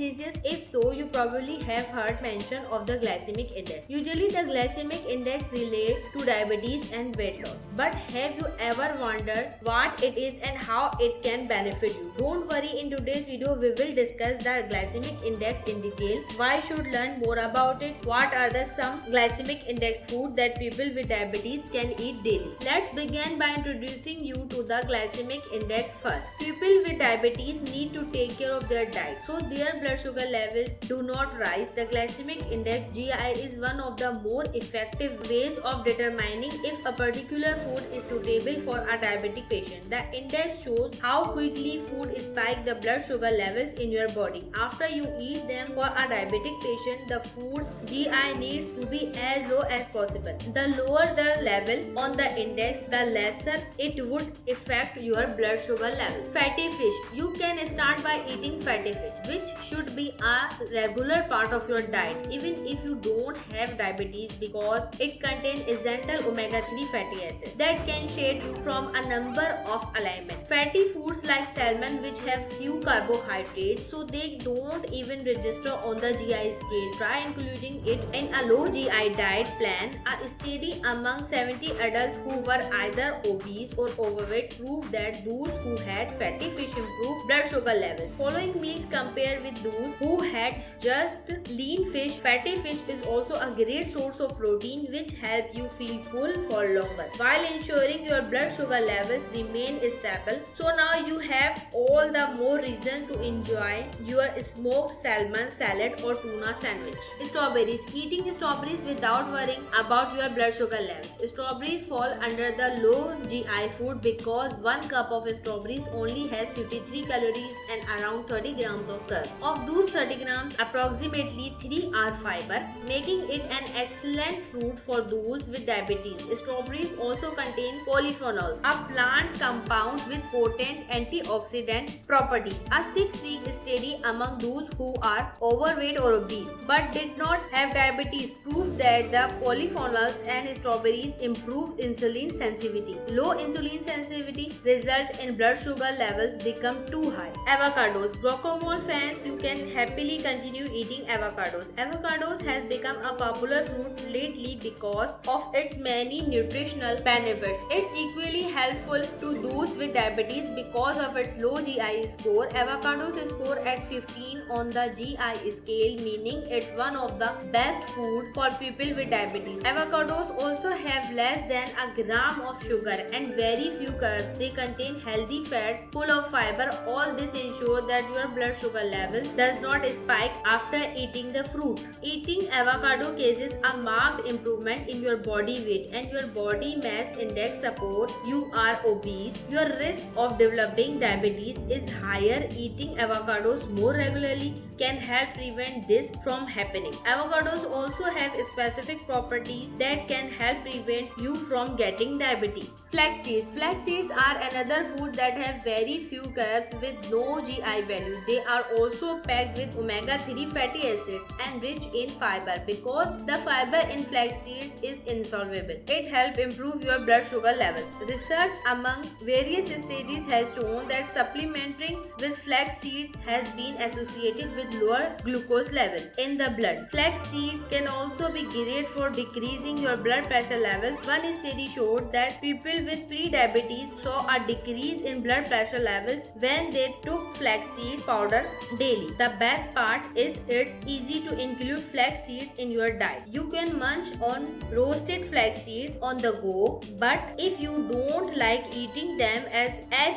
diseases? If so, you probably have heard mention of the glycemic index. Usually the glycemic index relates to diabetes and weight loss. But have you ever wondered what it is and how it can benefit you? Don't worry, in today's video we will discuss the glycemic index in detail, why should learn more about it, what are the some glycemic index food that people with diabetes can eat daily. Let's begin by introducing you to the glycemic index first. People with diabetes need to take care of their diet so their blood sugar levels do not rise. The glycemic index GI is one of the more effective ways of determining if a particular food is suitable for a diabetic patient. The index shows how quickly food spikes the blood sugar levels in your body. After you eat them, for a diabetic patient, the food's GI needs to be as low as possible. The lower the level on the index, the lesser it would affect your blood sugar levels. Fatty fish. You can start by eating fatty fish, which should be a regular part of your diet even if you don't have diabetes, because it contains essential omega-3 fatty acids that can shield you from a number of ailments. Fatty foods like salmon, which have few carbohydrates so they don't even register on the GI scale, try including it in a low GI diet plan. A study among 70 adults who were either obese or overweight proved that those who had fatty fish improved blood sugar levels. Following meals compared with those who had just lean fish. Fatty fish is also a great source of protein which help you feel full for longer while ensuring your blood sugar levels remain stable. So now you have all the more reason to enjoy your smoked salmon salad or tuna sandwich. Strawberries. Eating strawberries without worrying about your blood sugar levels. Strawberries fall under the low GI food because 1 cup of strawberries only has 53 calories and around 30 grams of carbs. Of those 30 grams, approximately 3 are fiber, making it an excellent fruit for those with diabetes. Strawberries also contain polyphenols, a plant compound with potent antioxidant properties. A 6-week study among those who are overweight or obese but did not have diabetes proved that the polyphenols and strawberries improve insulin sensitivity. Low insulin sensitivity result in blood sugar levels become too high. Avocados. Guacamole fans, you can happily continue eating avocados. Avocados has become a popular fruit lately because of its many nutritional benefits. It's equally helpful to those with diabetes because of its low GI score. Avocados score at 15 on the GI scale, meaning it's one of the best food for people with diabetes. Avocados also have less than a gram of sugar and very few carbs. They contain healthy fats full of fiber. All this ensures that your blood sugar levels does not spike after eating the fruit. Eating avocado causes a marked improvement in your body weight and your body mass index. Support you are obese, your risk of developing diabetes is higher. Eating avocados more regularly can help prevent this from happening. Avocados also have specific properties that can help prevent you from getting diabetes. Flax seeds. Flax seeds are another food that have very few carbs with no GI value. They are also packed with omega-3 fatty acids and rich in fiber because the fiber in flax seeds is insoluble. It helps improve your blood sugar levels. Research among various studies has shown that supplementing with flax seeds has been associated with lower glucose levels in the blood. Flax seeds can also be great for decreasing your blood pressure levels. One study showed that people with pre-diabetes saw a decrease in blood pressure levels when they took flax seed powder daily. The best part is it's easy to include flax seeds in your diet. You can munch on roasted flax seeds on the go, but if you don't like eating them as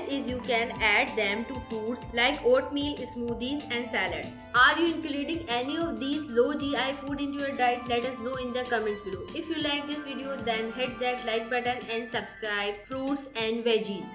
is, you can add them to foods like oatmeal, smoothies and salads. Are you including any of these low GI food into your diet? Let us know in the comments below. If you like this video, then hit that like button and subscribe. Fruits and veggies.